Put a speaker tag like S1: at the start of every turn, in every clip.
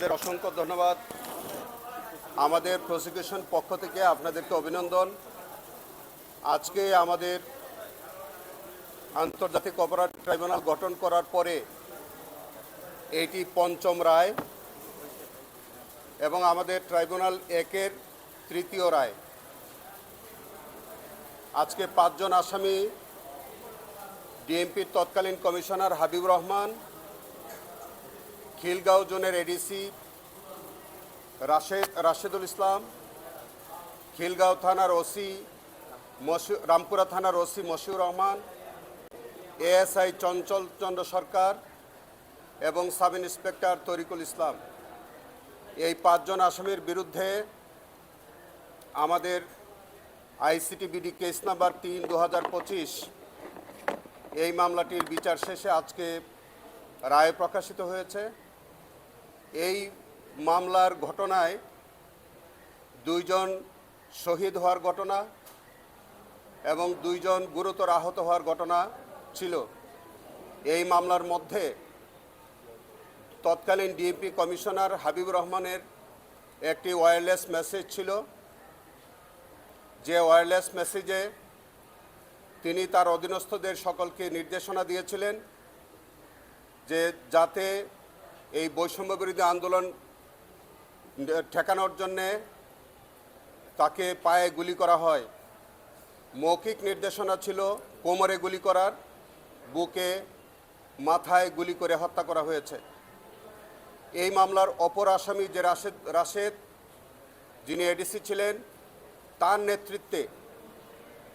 S1: আপনাদের অসংখ্য ধন্যবাদ। আমাদের প্রসিকিউশন পক্ষ থেকে আপনাদেরকে অভিনন্দন। আজকে আমাদের আন্তর্জাতিক অপরাধ ট্রাইব্যুনাল গঠন করার পরে এটি পঞ্চম রায় এবং আমাদের ট্রাইব্যুনাল একের তৃতীয় রায়। আজকে 5 জন আসামি ডিএমপির তৎকালীন কমিশনার হাবিবুর রহমান, খিলগাঁও জোনের এডিসি রাশেদুল ইসলাম, খিলগাঁও থানার ওসি রামপুরা থানার ওসি মশিউর রহমান, এএসআই চঞ্চল চন্দ্র সরকার এবং সাব ইন্সপেক্টর তরিকুল ইসলাম। এই 5 জন আসামির বিরুদ্ধে আমাদের আইসিটিবিডি কেস নাম্বার 3/2025 এই মামলাটির বিচার শেষে আজকে রায় প্রকাশিত হয়েছে। এই মামলার ঘটনায় 2 জন শহীদ হওয়ার ঘটনা এবং 2 জন গুরুতর আহত হওয়ার ঘটনা ছিল। এই মামলার মধ্যে তৎকালীন ডিএমপি কমিশনার হাবিবুর রহমানের একটি ওয়্যারলেস মেসেজ ছিল, যে ওয়্যারলেস মেসেজে তিনি তার অধীনস্থদের সকলকে নির্দেশনা দিয়েছিলেন যে যাতে এই বৈষম্য বিরোধী আন্দোলন ঠেকানোর জন্যে তাকে পায়ে গুলি করা হয়। মৌখিক নির্দেশনা ছিল কোমরে গুলি করার, বুকে মাথায় গুলি করে হত্যা করা হয়েছে। এই মামলার অপর আসামি যে রাশেদ যিনি এডিসি ছিলেন, তার নেতৃত্বে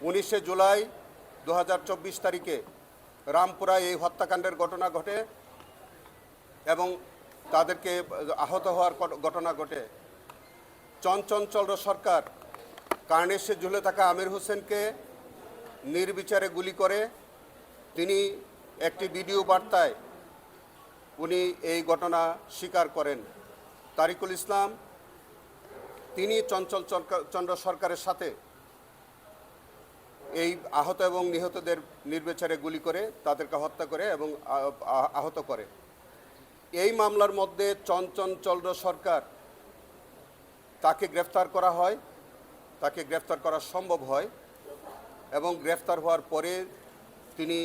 S1: 19শে জুলাই 2024 তারিখে রামপুরায় এই হত্যাকাণ্ডের ঘটনা ঘটে এবং তাদেরকে আহত হওয়ার ঘটনা ঘটে। চঞ্চল সরকার কার্নিশে ঝুলে থাকা আমির হোসেনকে নির্বিচারে গুলি করে। তিনি একটি ভিডিও বার্তায় উনি এই ঘটনা স্বীকার করেন। তারিকুল ইসলাম তিনি চঞ্চল চন্দ্র সরকারের সাথে এই আহত এবং নিহতদের নির্বিচারে গুলি করে তাদেরকে হত্যা করে এবং আহত করে। এই মামলার মধ্যে চঞ্চল সরকার তাকে গ্রেফতার করা হয়, তাকে গ্রেফতার করা সম্ভব হয় এবং গ্রেফতার হওয়ার পরে তিনি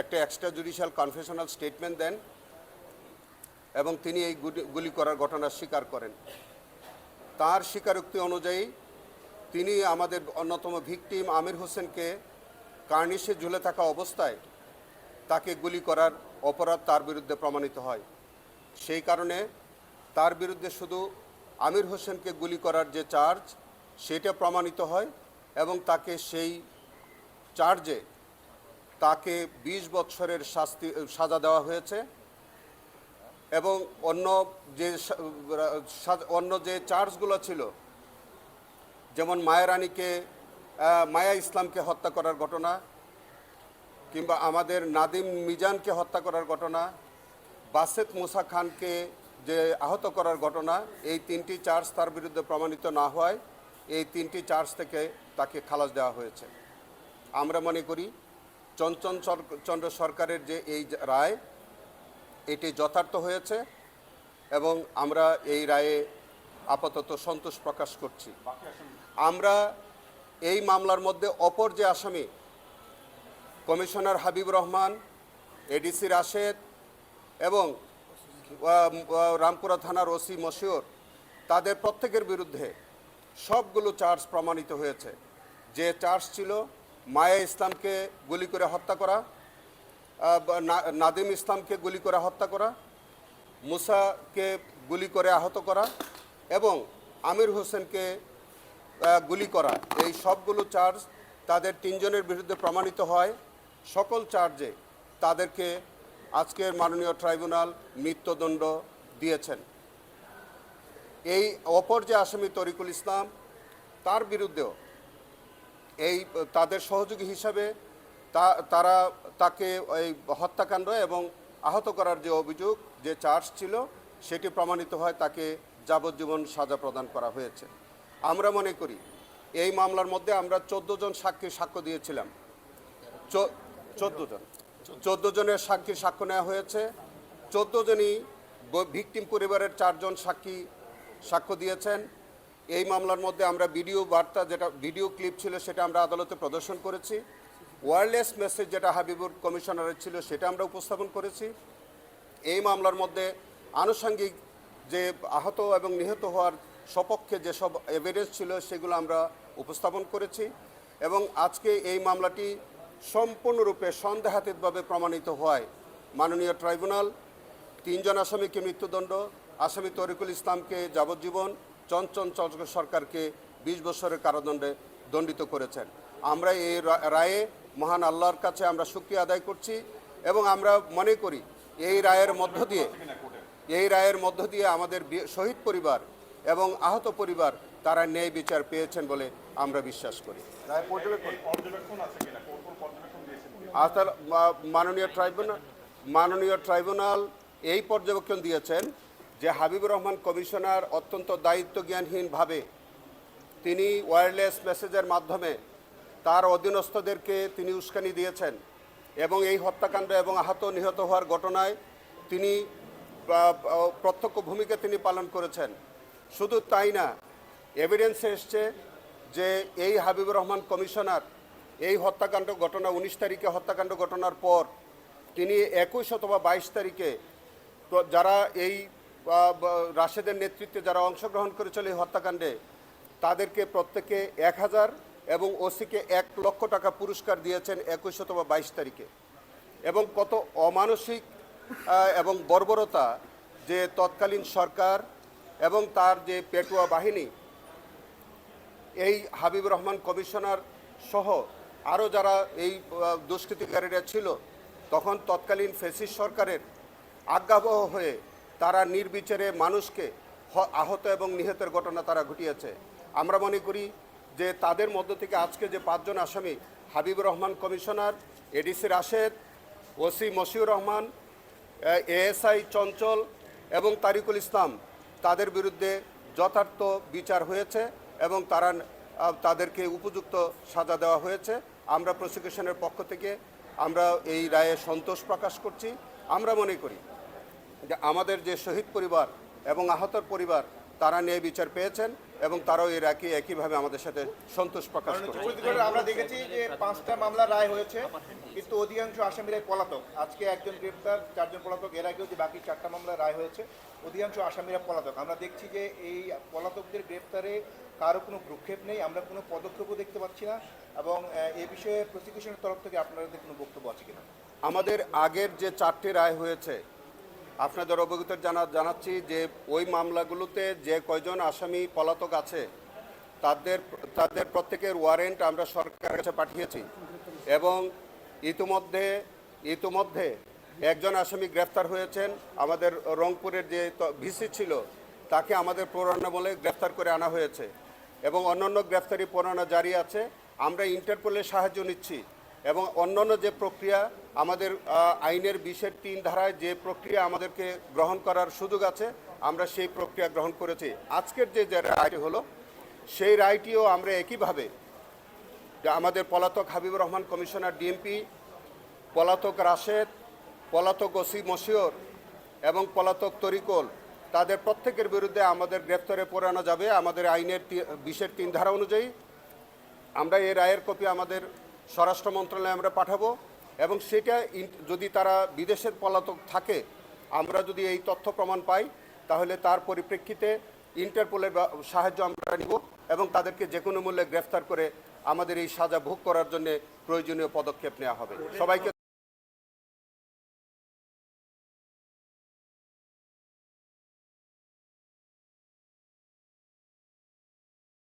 S1: একটা এক্সট্রা জুডিশিয়াল কনফেশনাল স্টেটমেন্ট দেন এবং তিনি এই গুলি করার ঘটনা স্বীকার করেন। তার স্বীকারোক্তি অনুযায়ী তিনি আমাদের অন্যতম ভিকটিম আমির হোসেনকে কার্নিশে ঝুলে থাকা অবস্থায় তাকে গুলি করার অপরাধ তার বিরুদ্ধে প্রমাণিত হয়। সেই কারণে তার বিরুদ্ধে শুধু আমির হোসেনকে গুলি করার যে চার্জ সেটা প্রমাণিত হয় এবং তাকে সেই চার্জে তাকে 20 বছরের সাজা দেওয়া হয়েছে এবং অন্য যে চার্জগুলো ছিল, যেমন মায়া ইসলামকে হত্যা করার ঘটনা কিংবা আমাদের নাদিম মিজানকে হত্যা করার ঘটনা, বাসেত মুসা খানকে যে আহত করার ঘটনা, এই 3টি চার্জ তার বিরুদ্ধে প্রমাণিত না হওয়ায় এই 3টি চার্জ থেকে তাকে খালাস দেওয়া হয়েছে। আমরা মনে করি চঞ্চল চন্দ্র সরকারের যে এই রায় এটি যথার্থ হয়েছে এবং আমরা এই রায়ে আপাতত সন্তোষ প্রকাশ করছি। আমরা এই মামলার মধ্যে অপর যে আসামি কমিশনার হাবিবুর রহমান, এডিসি রাশেদ এবং রামপুরা থানার ওসি মশিউর, তাদের প্রত্যেকের বিরুদ্ধে সবগুলো চার্জ প্রমাণিত হয়েছে। যে চার্জ ছিল মায়া ইসলামকে গুলি করে হত্যা করা, নাদিম ইসলামকে গুলি করে হত্যা করা, মুসাকে গুলি করে আহত করা এবং আমির হোসেনকে গুলি করা, এই সবগুলো চার্জ তাদের 3 জনের বিরুদ্ধে প্রমাণিত হয়। সকল চার্জে তাদেরকে আজকের মাননীয় ট্রাইব্যুনাল মৃত্যুদণ্ড দিয়েছেন। এই অপর যে আসামি তরিকুল ইসলাম, তার বিরুদ্ধেও এই তাদের সহযোগী হিসাবে তারা তাকে এই হত্যাকাণ্ড এবং আহত করার যে অভিযোগ, যে চার্জ ছিল, সেটি প্রমাণিত হয়, তাকে যাবজ্জীবন সাজা প্রদান করা হয়েছে। আমরা মনে করি এই মামলার মধ্যে আমরা 14 জন সাক্ষীর সাক্ষ্য দিয়েছিলাম। 14 জনের সাক্ষীর সাক্ষ্য নেওয়া হয়েছে। 14 জনই ভিকটিম পরিবারের 4 জন সাক্ষ্য দিয়েছেন। এই মামলার মধ্যে আমরা ভিডিও বার্তা, যেটা ভিডিও ক্লিপ ছিল, সেটা আমরা আদালতে প্রদর্শন করেছি। ওয়্যারলেস মেসেজ যেটা হাবিবুর কমিশনারের ছিল, সেটা আমরা উপস্থাপন করেছি। এই মামলার মধ্যে আনুষঙ্গিক যে আহত এবং নিহত হওয়ার সপক্ষে যেসব এভিডেন্স ছিল, সেগুলো আমরা উপস্থাপন করেছি। এবং আজকে এই মামলাটি সম্পূর্ণরূপে সন্দেহাতীতভাবে প্রমাণিত হওয়ায় মাননীয় ট্রাইব্যুনাল 3 জন আসামিকে মৃত্যুদণ্ড, আসামি তরিকুল ইসলামকে যাবজ্জীবন, চঞ্চল সরকারকে 20 বছরের কারাদণ্ডে দণ্ডিত করেছেন। আমরা এই রায়ে মহান আল্লাহর কাছে আমরা শুকরিয়া আদায় করছি এবং আমরা মনে করি এই রায়ের মধ্য দিয়ে আমাদের শহীদ পরিবার এবং আহত পরিবার তারা ন্যায় বিচার পেয়েছেন বলে আমরা বিশ্বাস করি। মাননীয় ট্রাইব্যুনাল এই পর্যবেক্ষণ দিয়েছেন যে হাবিবুর রহমান কমিশনার অত্যন্ত দায়িত্বজ্ঞানহীনভাবে তিনি ওয়্যারলেস মেসেজের মাধ্যমে তার অধীনস্থদেরকে তিনি উস্কানি দিয়েছেন এবং এই হত্যাকাণ্ড এবং আহত নিহত হওয়ার ঘটনায় তিনি প্রত্যক্ষ ভূমিকা তিনি পালন করেছেন। শুধু তাই না, এভিডেন্সে এসছে যে এই হাবিবুর রহমান কমিশনার এই হত্যাকাণ্ড ঘটনা 19 তারিখে হত্যাকাণ্ড ঘটনার পর তিনি 21 অথবা 22 তারিখে যারা এই রাশেদের নেতৃত্বে যারা অংশগ্রহণ করেছিল এই হত্যাকাণ্ডে, তাদেরকে প্রত্যেকে 1000 এবং ওসিকে 1 লক্ষ টাকা পুরস্কার দিয়েছেন 21 অথবা 22 তারিখে। এবং কত অমানসিক এবং বর্বরতা যে তৎকালীন সরকার এবং তার যে পেটুয়া বাহিনী এই হাবিবুর রহমান কমিশনার সহ আরও যারা এই দুষ্কৃতিকারীরা ছিল, তখন তৎকালীন ফ্যাসিস্ট সরকারের আজ্ঞাবহ হয়ে তারা নির্বিচারে মানুষকে আহত এবং নিহতের ঘটনা তারা ঘটিয়েছে। আমরা মনে করি যে তাদের মধ্য থেকে আজকে যে 5 জন আসামি, Habibur Rahman commissioner, ADC Rashed, OC Moshiur Rahman, ASI Chanchal এবং তারিকুল ইসলাম, তাদের বিরুদ্ধে যথার্থ বিচার হয়েছে এবং তাদেরকে উপযুক্ত সাজা দেওয়া হয়েছে। আমরা প্রসিকিউশনের পক্ষ থেকে আমরা এই রায়ে সন্তোষ প্রকাশ করছি। আমরা মনে করি যে আমাদের যে শহীদ পরিবার এবং আহতর পরিবার তারা ন্যায় বিচার পেয়েছেন এবং তারাও এর একইভাবে আমাদের সাথে সন্তোষ প্রকাশ করছে।
S2: আমরা দেখেছি যে 5টা মামলা রায় হয়েছে, কিন্তু অধিকাংশ আসামিরাই পলাতক। আজকে একজন গ্রেপ্তার, 4 জন পলাতক। এর আগেও যে বাকি 4টা মামলা রায় হয়েছে, অধিকাংশ আসামিরা পলাতক। আমরা দেখছি যে এই পলাতকদের গ্রেপ্তারে কারো কোনো ভ্রুক্ষেপ নেই, আমরা কোনো পদক্ষেপও দেখতে পাচ্ছি না। এবং এই বিষয়ে প্রসিকিউশনের তরফ থেকে আপনাদের কোনো বক্তব্য আছে কিনা?
S1: আমাদের আগের যে 4টি রায় হয়েছে, আপনাদের অবগত জানাচ্ছি যে ওই মামলাগুলোতে যে কয়জন আসামি পলাতক আছে তাদের প্রত্যেকের ওয়ারেন্ট আমরা সরকারের কাছে পাঠিয়েছি এবং ইতিমধ্যে একজন আসামি গ্রেফতার হয়েছেন। আমাদের রংপুরের যে ভিসি ছিল তাকে আমাদের প্ররোচনামূলে গ্রেফতার করে আনা হয়েছে এবং অন্যান্য গ্রেফতারি পরোয়ানা জারি আছে। আমরা ইন্টারপোলের সাহায্য নিচ্ছি এবং অন্যান্য যে প্রক্রিয়া আমাদের আইনের 20-3 ধারায় যে প্রক্রিয়া আমাদেরকে গ্রহণ করার সুযোগ আছে, আমরা সেই প্রক্রিয়া গ্রহণ করেছি। আজকের যে রায়টি হলো, সেই রায়টিও আমরা একইভাবে আমাদের পলাতক হাবিবুর রহমান কমিশনার ডিএমপি, পলাতক রাশেদ, পলাতক ওসি মশিউর এবং পলাতক তরিকুল, তাদের প্রত্যেকের বিরুদ্ধে আমাদের গ্রেফতারে পড়ানো যাবে আমাদের আইনের 20-3 ধারা অনুযায়ী। আমরা এই রায়ের কপি আমাদের স্বরাষ্ট্র মন্ত্রণালয়ে আমরা পাঠাবো এবং সেটা যদি তারা বিদেশের পলাতক থাকে, আমরা যদি এই তথ্য প্রমাণ পাই, তাহলে তার পরিপ্রেক্ষিতে ইন্টারপোলের সাহায্য আমরা নিব এবং তাদেরকে যে কোনো মূল্যে গ্রেফতার করে আমাদের এই সাজা ভোগ করার জন্য প্রয়োজনীয় পদক্ষেপ নেওয়া হবে। সবাইকে